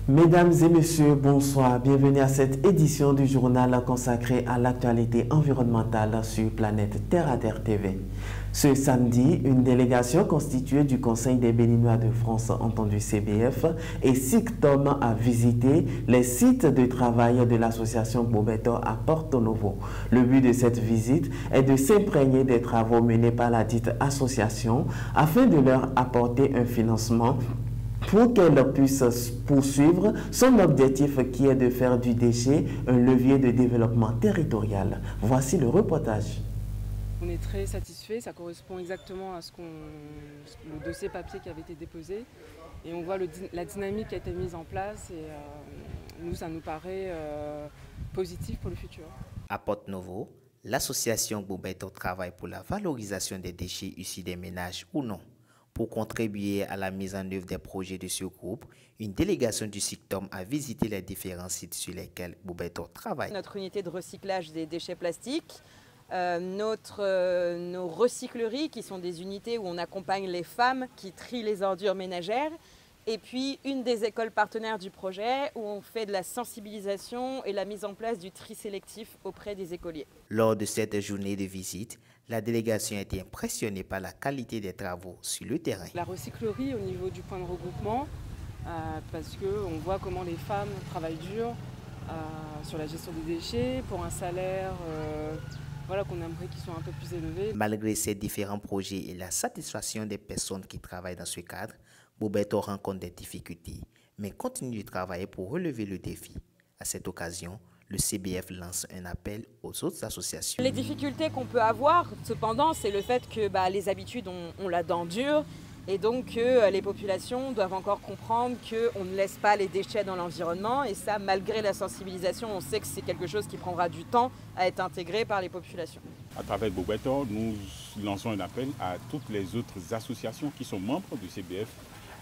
Mesdames et messieurs, bonsoir. Bienvenue à cette édition du journal consacré à l'actualité environnementale sur Planète Terre à Terre TV. Ce samedi, une délégation constituée du Conseil des Béninois de France, entendu CBF, et SICTOM a visité les sites de travail de l'association Bobeto à Porto Novo. Le but de cette visite est de s'imprégner des travaux menés par la dite association afin de leur apporter un financement pour qu'elle puisse poursuivre son objectif qui est de faire du déchet un levier de développement territorial. Voici le reportage. On est très satisfait, ça correspond exactement à le dossier papier qui avait été déposé et on voit la dynamique qui a été mise en place et nous, ça nous paraît positif pour le futur. À Porto Novo, l'association Bobeto travaille pour la valorisation des déchets issus des ménages ou non. Pour contribuer à la mise en œuvre des projets de ce groupe, une délégation du SICTOM a visité les différents sites sur lesquels Bobeto travaille. Notre unité de recyclage des déchets plastiques, nos recycleries qui sont des unités où on accompagne les femmes qui trient les ordures ménagères, et puis une des écoles partenaires du projet où on fait de la sensibilisation et la mise en place du tri sélectif auprès des écoliers. Lors de cette journée de visite, la délégation a été impressionnée par la qualité des travaux sur le terrain. La recyclerie au niveau du point de regroupement, parce qu'on voit comment les femmes travaillent dur sur la gestion des déchets pour un salaire qu'on aimerait qu'ils soient un peu plus élevés. Malgré ces différents projets et la satisfaction des personnes qui travaillent dans ce cadre, Bobeto rencontre des difficultés, mais continue de travailler pour relever le défi. À cette occasion, le CBF lance un appel aux autres associations. Les difficultés qu'on peut avoir, cependant, c'est le fait que les habitudes ont la dent dure et donc que les populations doivent encore comprendre qu'on ne laisse pas les déchets dans l'environnement. Et ça, malgré la sensibilisation, on sait que c'est quelque chose qui prendra du temps à être intégré par les populations. À travers Bobeto, nous lançons un appel à toutes les autres associations qui sont membres du CBF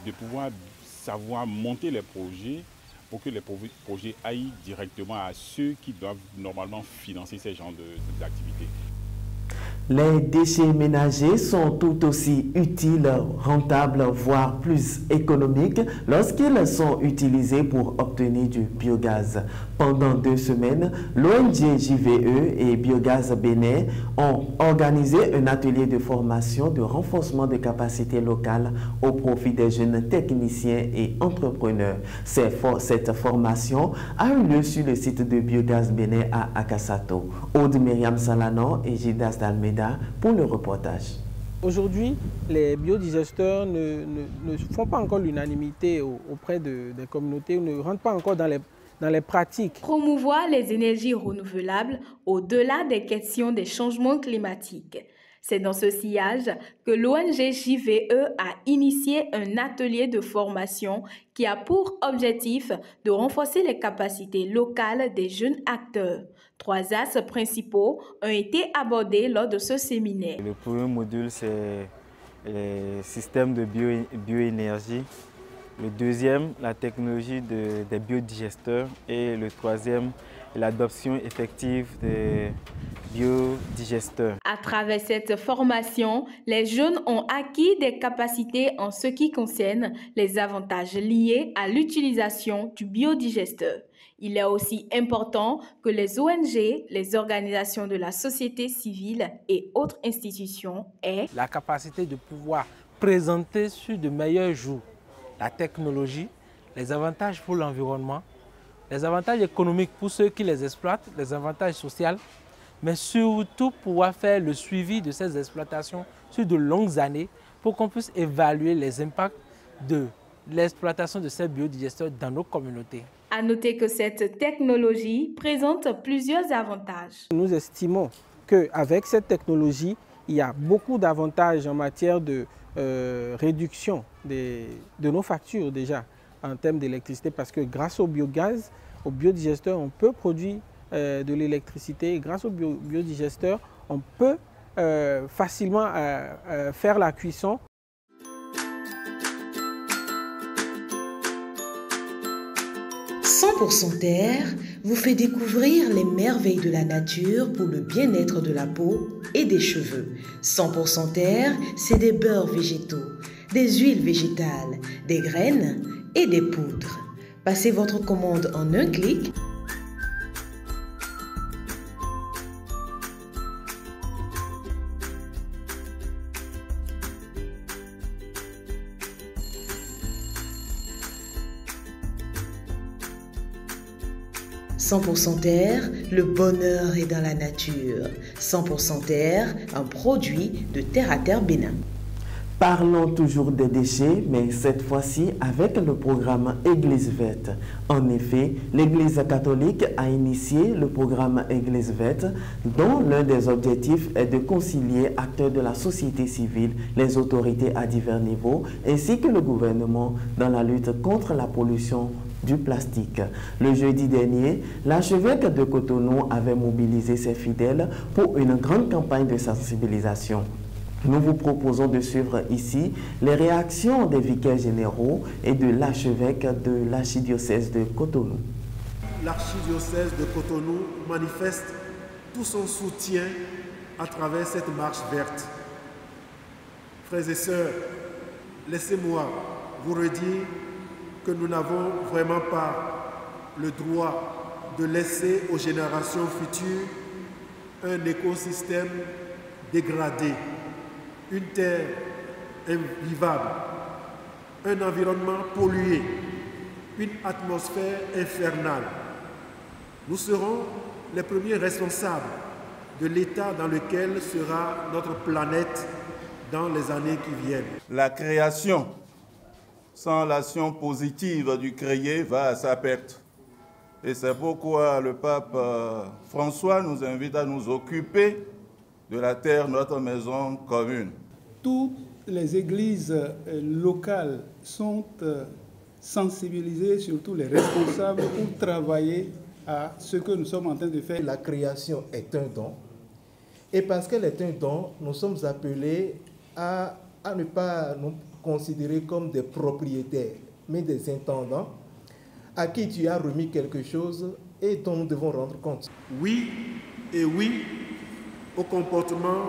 de pouvoir savoir monter les projets pour que les projets aillent directement à ceux qui doivent normalement financer ces genres d'activités. Les déchets ménagers sont tout aussi utiles, rentables, voire plus économiques lorsqu'ils sont utilisés pour obtenir du biogaz. Pendant 2 semaines, l'ONG JVE et Biogaz Bénin ont organisé un atelier de formation de renforcement de capacités locales au profit des jeunes techniciens et entrepreneurs. Cette formation a eu lieu sur le site de Biogaz Bénin à Akasato. Aude Myriam Salanon et Gildas Dalmeda pour le reportage. Aujourd'hui, les biodigesteurs ne font pas encore l'unanimité auprès des communautés, ne rentrent pas encore dans les pratiques. Promouvoir les énergies renouvelables au-delà des questions des changements climatiques. C'est dans ce sillage que l'ONG JVE a initié un atelier de formation qui a pour objectif de renforcer les capacités locales des jeunes acteurs. 3 axes principaux ont été abordés lors de ce séminaire. Le premier module, c'est les systèmes de bioénergie. Le deuxième, la technologie des biodigesteurs. Et le troisième, l'adoption effective des biodigesteurs. À travers cette formation, les jeunes ont acquis des capacités en ce qui concerne les avantages liés à l'utilisation du biodigesteur. Il est aussi important que les ONG, les organisations de la société civile et autres institutions aient la capacité de pouvoir présenter sur de meilleurs jours la technologie, les avantages pour l'environnement, les avantages économiques pour ceux qui les exploitent, les avantages sociaux, mais surtout pouvoir faire le suivi de ces exploitations sur de longues années pour qu'on puisse évaluer les impacts de l'exploitation de ces biodigesteurs dans nos communautés. À noter que cette technologie présente plusieurs avantages. Nous estimons qu'avec cette technologie, il y a beaucoup d'avantages en matière de réduction de nos factures déjà en termes d'électricité parce que grâce au biogaz, au biodigesteur, on peut produire de l'électricité. Grâce au biodigesteur, on peut facilement faire la cuisson. « 100% Terre » vous fait découvrir les merveilles de la nature pour le bien-être de la peau et des cheveux. 100% Terre, c'est des beurres végétaux, des huiles végétales, des graines et des poudres. Passez votre commande en un clic. « 100% Terre, le bonheur est dans la nature. 100% Terre, un produit de Terre à Terre Bénin. » Parlons toujours des déchets, mais cette fois-ci avec le programme Église verte. En effet, l'Église catholique a initié le programme Église verte, dont l'un des objectifs est de concilier acteurs de la société civile, les autorités à divers niveaux, ainsi que le gouvernement dans la lutte contre la pollution du plastique. Le jeudi dernier, l'archevêque de Cotonou avait mobilisé ses fidèles pour une grande campagne de sensibilisation. Nous vous proposons de suivre ici les réactions des vicaires généraux et de l'archevêque de l'archidiocèse de Cotonou. L'archidiocèse de Cotonou manifeste tout son soutien à travers cette marche verte. Frères et sœurs, laissez-moi vous redire que nous n'avons vraiment pas le droit de laisser aux générations futures un écosystème dégradé, une terre invivable, un environnement pollué, une atmosphère infernale. Nous serons les premiers responsables de l'état dans lequel sera notre planète dans les années qui viennent. La création sans l'action positive du créé va à sa perte. Et c'est pourquoi le pape François nous invite à nous occuper de la terre, notre maison commune. Toutes les églises locales sont sensibilisées, surtout les responsables, pour travailler à ce que nous sommes en train de faire. La création est un don. Et parce qu'elle est un don, nous sommes appelés à ne pas nous considérer comme des propriétaires, mais des intendants à qui tu as remis quelque chose et dont nous devons rendre compte. Oui et oui au comportement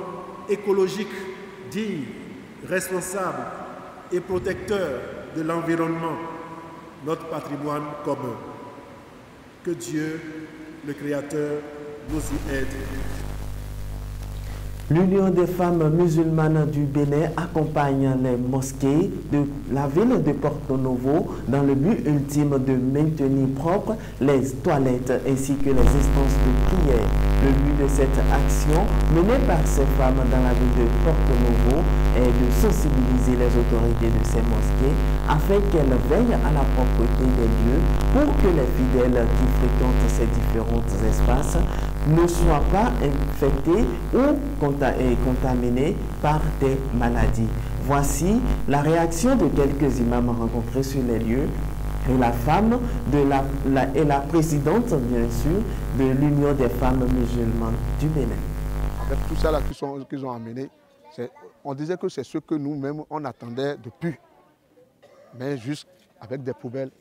écologique digne, responsable et protecteur de l'environnement, notre patrimoine commun. Que Dieu, le Créateur, nous y aide. L'Union des femmes musulmanes du Bénin accompagne les mosquées de la ville de Porto Novo dans le but ultime de maintenir propres les toilettes ainsi que les instances de prière. Le but de cette action menée par ces femmes dans la ville de Porto Novo est de sensibiliser les autorités de ces mosquées afin qu'elles veillent à la propreté des lieux pour que les fidèles qui fréquentent ces différents espaces ne soient pas infectés ou contaminés par des maladies. Voici la réaction de quelques imams rencontrés sur les lieux et la femme et la présidente, bien sûr, de l'Union des femmes musulmanes du Bénin. Avec tout ça là qu'ils ont amené, on disait que c'est ce que nous-mêmes on attendait depuis. Mais juste avec des poubelles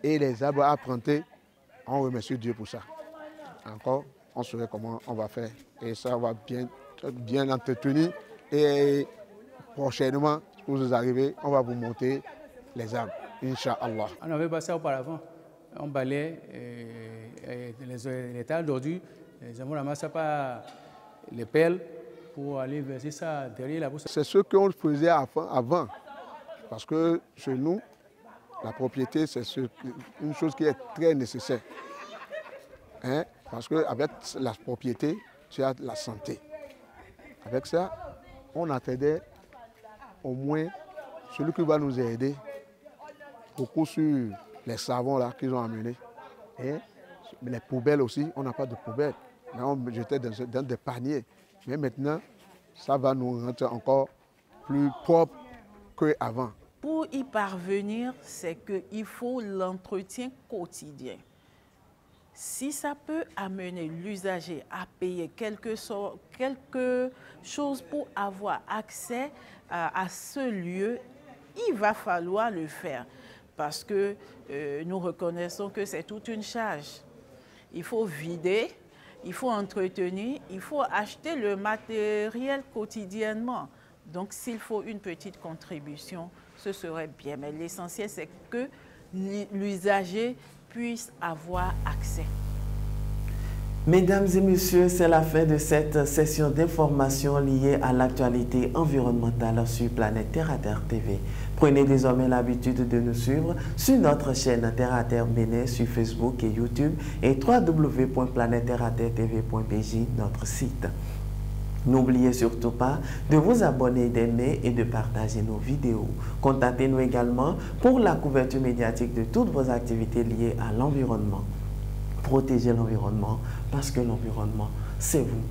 et les arbres à planter, on remercie Dieu pour ça. Encore, on saurait comment on va faire. Et ça va bien entretenir. Et prochainement, pour vous arriver, on va vous monter les arbres. Inch'Allah. On avait passé auparavant. On balayait les tas d'ordures. Les gens ramassaient pas les pelles pour aller verser ça derrière la bouche. C'est ce qu'on faisait avant. Parce que chez nous, la propriété, c'est une chose qui est très nécessaire. Hein? Parce qu'avec la propriété, tu as la santé. Avec ça, on attendait au moins celui qui va nous aider beaucoup sur les savons là qu'ils ont amenés. Et les poubelles aussi, on n'a pas de poubelles. Mais on jetait dans des paniers. Mais maintenant, ça va nous rendre encore plus propre qu'avant. Pour y parvenir, c'est qu'il faut l'entretien quotidien. Si ça peut amener l'usager à payer quelque chose pour avoir accès à ce lieu, il va falloir le faire parce que nous reconnaissons que c'est toute une charge. Il faut vider, il faut entretenir, il faut acheter le matériel quotidiennement. Donc s'il faut une petite contribution, ce serait bien. Mais l'essentiel, c'est que l'usager puisse avoir accès. Mesdames et messieurs, c'est la fin de cette session d'information liée à l'actualité environnementale sur Planète Terre à Terre TV. Prenez désormais l'habitude de nous suivre sur notre chaîne Terre à Terre Bénin sur Facebook et YouTube et www.planetterraterretv.bj, notre site. N'oubliez surtout pas de vous abonner, d'aimer et de partager nos vidéos. Contactez-nous également pour la couverture médiatique de toutes vos activités liées à l'environnement. Protégez l'environnement parce que l'environnement, c'est vous.